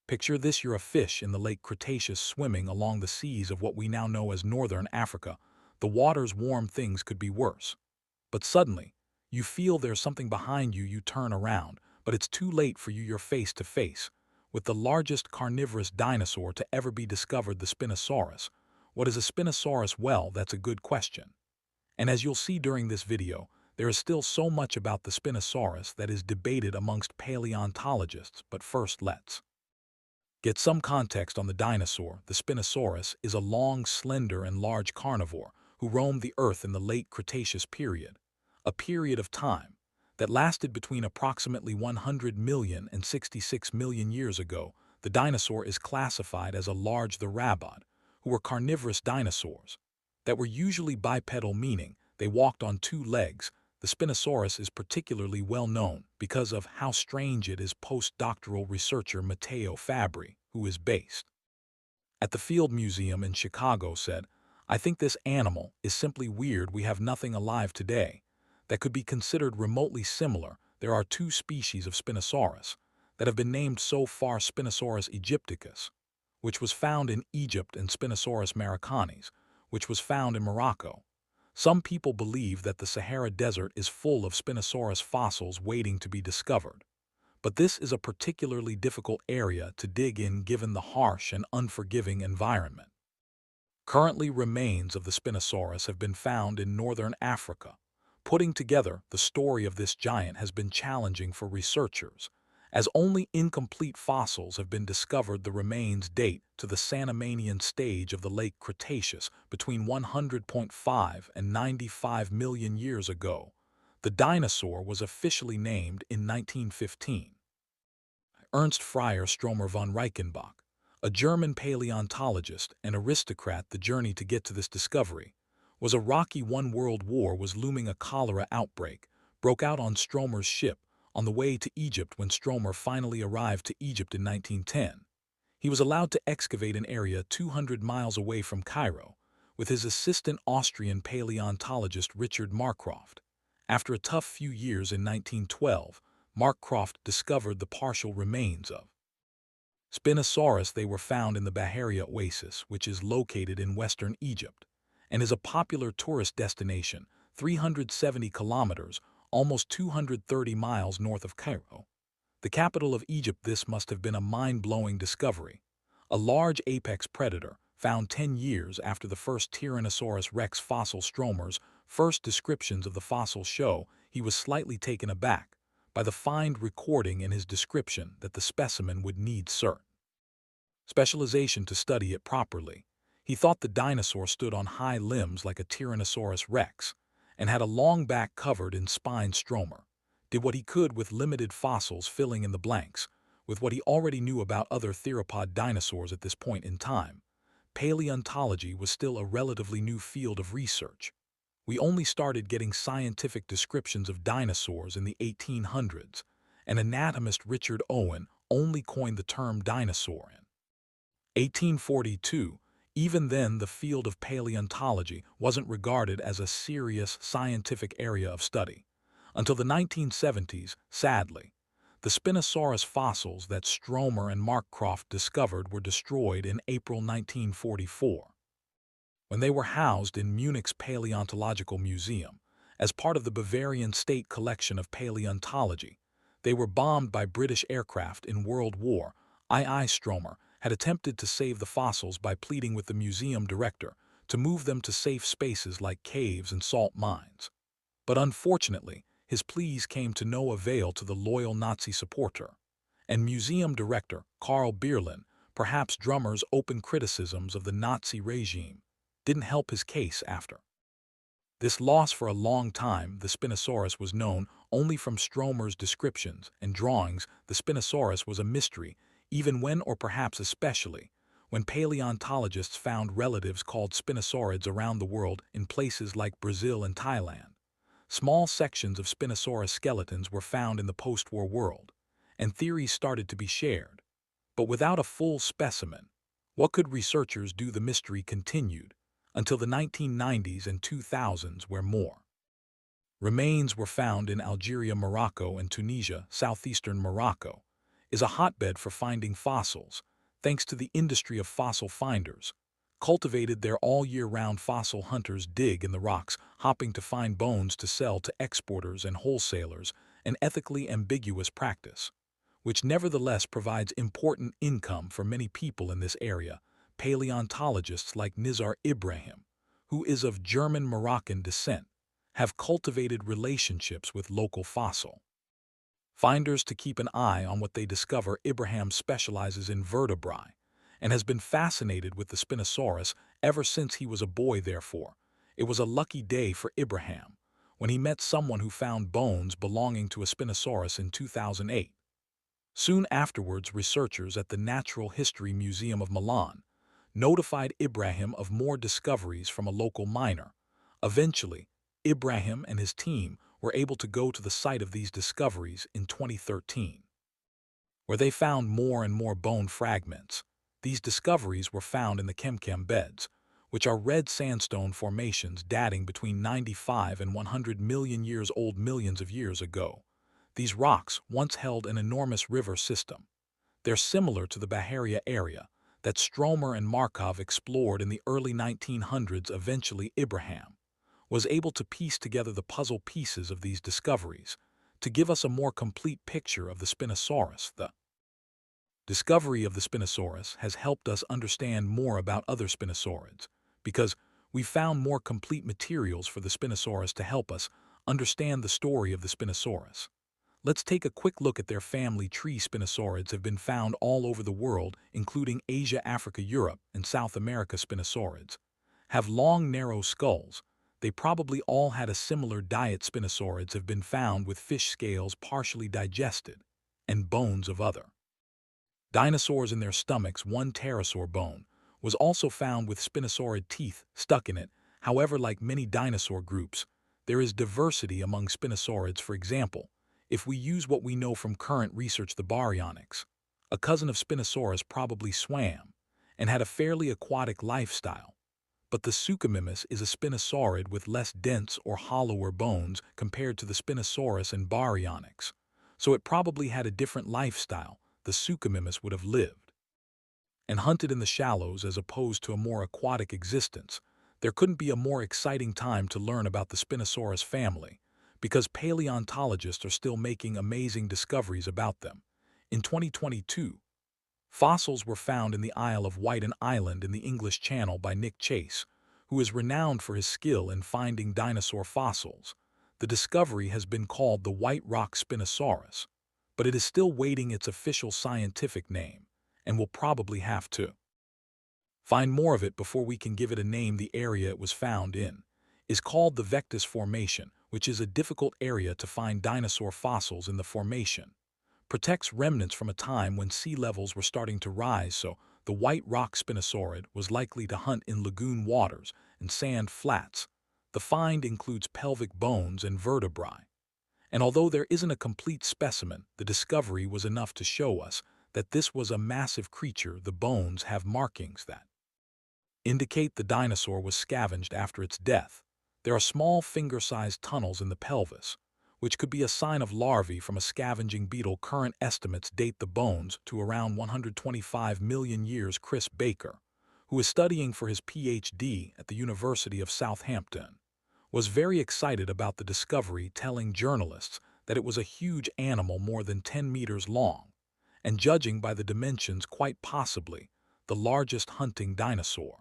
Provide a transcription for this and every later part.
Picture this: you're a fish in the Late Cretaceous swimming along the seas of what we now know as northern Africa. The water's warm, things could be worse. But suddenly, you feel there's something behind you. You turn around, but it's too late for you. You're face to face with the largest carnivorous dinosaur to ever be discovered, the Spinosaurus. What is a Spinosaurus? Well, that's a good question. And as you'll see during this video, there is still so much about the Spinosaurus that is debated amongst paleontologists. But first, let's get some context on the dinosaur. The Spinosaurus is a long, slender, and large carnivore who roamed the Earth in the Late Cretaceous period, a period of time that lasted between approximately 100 million and 66 million years ago. The dinosaur is classified as a large theropod, who were carnivorous dinosaurs that were usually bipedal, meaning they walked on two legs. The Spinosaurus is particularly well known because of how strange it is. Postdoctoral researcher Matteo Fabri, who is based at the Field Museum in Chicago, said, "I think this animal is simply weird. We have nothing alive today that could be considered remotely similar. There are two species of Spinosaurus that have been named so far: Spinosaurus aegypticus, which was found in Egypt, and Spinosaurus americanus, which was found in Morocco. Some people believe that the Sahara Desert is full of Spinosaurus fossils waiting to be discovered. But this is a particularly difficult area to dig in given the harsh and unforgiving environment. Currently, remains of the Spinosaurus have been found in northern Africa. Putting together the story of this giant has been challenging for researchers, as only incomplete fossils have been discovered. The remains date to the Sanomanian stage of the Late Cretaceous, between 100.5 and 95 million years ago. The dinosaur was officially named in 1915. Ernst Freier Stromer von Reichenbach, a German paleontologist and aristocrat. The journey to get to this discovery was a rocky one. World War was looming. A cholera outbreak broke out on Stromer's ship on the way to Egypt. When Stromer finally arrived to Egypt in 1910, he was allowed to excavate an area 200 miles away from Cairo with his assistant, Austrian paleontologist Richard Marcroft. After a tough few years, in 1912, Marcroft discovered the partial remains of Spinosaurus. They were found in the Bahariya Oasis, which is located in western Egypt and is a popular tourist destination, 370 kilometers, almost 230 miles north of Cairo, the capital of Egypt. This must have been a mind-blowing discovery. A large apex predator found 10 years after the first Tyrannosaurus rex fossil. Stromer's first descriptions of the fossil show he was slightly taken aback by the find, recording in his description that the specimen would need certain specialization to study it properly. He thought the dinosaur stood on high limbs like a Tyrannosaurus rex and had a long back covered in spine. Stromer did what he could with limited fossils, filling in the blanks with what he already knew about other theropod dinosaurs. At this point in time, paleontology was still a relatively new field of research. We only started getting scientific descriptions of dinosaurs in the 1800s, and anatomist Richard Owen only coined the term dinosaur in 1842. Even then, the field of paleontology wasn't regarded as a serious scientific area of study. Until the 1970s, sadly, the Spinosaurus fossils that Stromer and Marcroft discovered were destroyed in April 1944. When they were housed in Munich's Paleontological Museum as part of the Bavarian State Collection of Paleontology, they were bombed by British aircraft in World War II. Stromer had attempted to save the fossils by pleading with the museum director to move them to safe spaces like caves and salt mines. But unfortunately, his pleas came to no avail. To the loyal Nazi supporter and museum director Karl Bierlein, perhaps Stromer's open criticisms of the Nazi regime didn't help his case. After this loss, for a long time, the Spinosaurus was known only from Stromer's descriptions and drawings. The Spinosaurus was a mystery, even when, or perhaps especially, when paleontologists found relatives called Spinosaurids around the world in places like Brazil and Thailand. Small sections of Spinosaurus skeletons were found in the post-war world, and theories started to be shared. But without a full specimen, what could researchers do? The mystery continued until the 1990s and 2000s, where more remains were found in Algeria, Morocco, and Tunisia, southeastern Morocco. is a hotbed for finding fossils, thanks to the industry of fossil finders. Cultivated there all year round, fossil hunters dig in the rocks, hopping to find bones to sell to exporters and wholesalers, an ethically ambiguous practice, which nevertheless provides important income for many people in this area. Paleontologists like Nizar Ibrahim, who is of German-Moroccan descent, have cultivated relationships with local fossil finders to keep an eye on what they discover. Ibrahim specializes in vertebrae and has been fascinated with the Spinosaurus ever since he was a boy. Therefore, it was a lucky day for Ibrahim when he met someone who found bones belonging to a Spinosaurus in 2008. Soon afterwards, researchers at the Natural History Museum of Milan notified Ibrahim of more discoveries from a local miner. Eventually, Ibrahim and his team were able to go to the site of these discoveries in 2013, where they found more and more bone fragments. These discoveries were found in the Kemkem beds, which are red sandstone formations dating between 95 and 100 million years old. Millions of years ago, these rocks once held an enormous river system. They're similar to the Baharia area that Stromer and Markov explored in the early 1900s. Eventually, Ibrahim was able to piece together the puzzle pieces of these discoveries to give us a more complete picture of the Spinosaurus. The discovery of the Spinosaurus has helped us understand more about other spinosaurids because we found more complete materials for the Spinosaurus to help us understand the story of the Spinosaurus. Let's take a quick look at their family tree. Spinosaurids have been found all over the world, including Asia, Africa, Europe, and South America. Spinosaurids have long, narrow skulls. They probably all had a similar diet. Spinosaurids have been found with fish scales partially digested and bones of other dinosaurs in their stomachs. One pterosaur bone was also found with spinosaurid teeth stuck in it. However, like many dinosaur groups, there is diversity among spinosaurids. For example, if we use what we know from current research, the baryonyx, a cousin of Spinosaurus, probably swam and had a fairly aquatic lifestyle. But the Suchomimus is a spinosaurid with less dense or hollower bones compared to the Spinosaurus and baryonyx, so it probably had a different lifestyle. The Suchomimus would have lived and hunted in the shallows as opposed to a more aquatic existence. There couldn't be a more exciting time to learn about the Spinosaurus family, because paleontologists are still making amazing discoveries about them. In 2022, fossils were found in the Isle of Wight, an island in the English Channel, by Nick Chase, who is renowned for his skill in finding dinosaur fossils. The discovery has been called the White Rock Spinosaurus, but it is still waiting its official scientific name, and will probably have to find more of it before we can give it a name. The area it was found in is called the Vectis Formation, which is a difficult area to find dinosaur fossils in. The formation protects remnants from a time when sea levels were starting to rise, so the white rock spinosaurid was likely to hunt in lagoon waters and sand flats. The find includes pelvic bones and vertebrae, and although there isn't a complete specimen, the discovery was enough to show us that this was a massive creature. The bones have markings that indicate the dinosaur was scavenged after its death. There are small finger-sized tunnels in the pelvis, which could be a sign of larvae from a scavenging beetle. Current estimates date the bones to around 125 million years. Chris Baker, who is studying for his PhD at the University of Southampton, was very excited about the discovery, telling journalists that it was a huge animal, more than 10 meters long, and judging by the dimensions, quite possibly the largest hunting dinosaur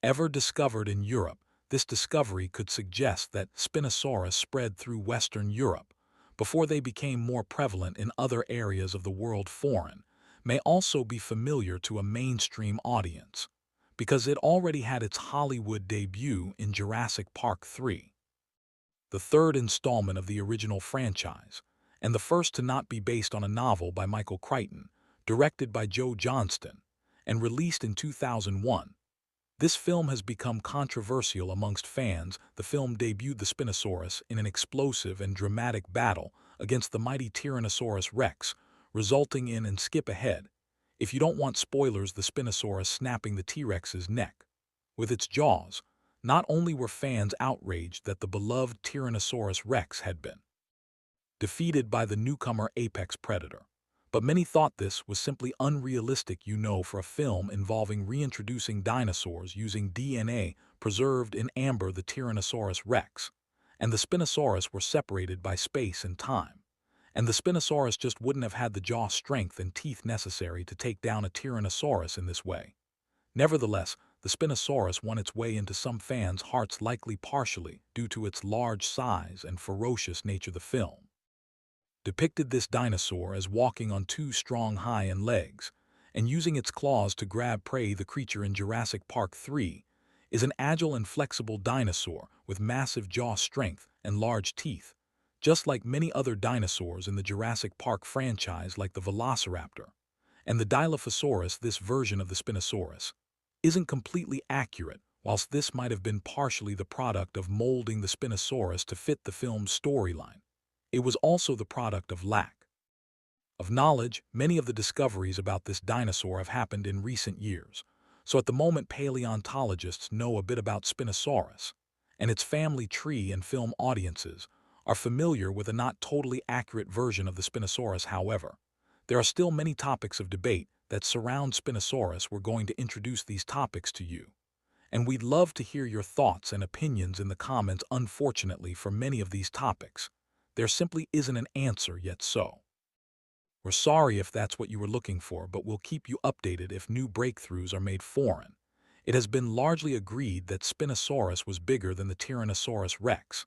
ever discovered in Europe. This discovery could suggest that Spinosaurus spread through Western Europe before they became more prevalent in other areas of the world. Foreign may also be familiar to a mainstream audience, because it already had its Hollywood debut in Jurassic Park 3, the third installment of the original franchise, and the first to not be based on a novel by Michael Crichton, directed by Joe Johnston, and released in 2001. This film has become controversial amongst fans. The film debuted the Spinosaurus in an explosive and dramatic battle against the mighty Tyrannosaurus Rex, resulting in, and skip ahead if you don't want spoilers, the Spinosaurus snapping the T-Rex's neck with its jaws. Not only were fans outraged that the beloved Tyrannosaurus Rex had been defeated by the newcomer apex predator, But many thought this was simply unrealistic, for a film involving reintroducing dinosaurs using DNA preserved in amber. The Tyrannosaurus rex and the Spinosaurus were separated by space and time. And the Spinosaurus just wouldn't have had the jaw strength and teeth necessary to take down a Tyrannosaurus in this way. Nevertheless, the Spinosaurus won its way into some fans' hearts, likely partially due to its large size and ferocious nature. The film depicted this dinosaur as walking on two strong hind legs and using its claws to grab prey. The creature in Jurassic Park 3 is an agile and flexible dinosaur with massive jaw strength and large teeth, just like many other dinosaurs in the Jurassic Park franchise like the Velociraptor and the Dilophosaurus. This version of the Spinosaurus isn't completely accurate. Whilst this might have been partially the product of molding the Spinosaurus to fit the film's storyline, it was also the product of lack of knowledge. Many of the discoveries about this dinosaur have happened in recent years, so at the moment paleontologists know a bit about Spinosaurus and its family tree, and film audiences are familiar with a not totally accurate version of the Spinosaurus. However, there are still many topics of debate that surround Spinosaurus. We're going to introduce these topics to you, and we'd love to hear your thoughts and opinions in the comments. Unfortunately, for many of these topics, there simply isn't an answer yet, so we're sorry if that's what you were looking for, but we'll keep you updated if new breakthroughs are made. Foreign. It has been largely agreed that Spinosaurus was bigger than the Tyrannosaurus rex,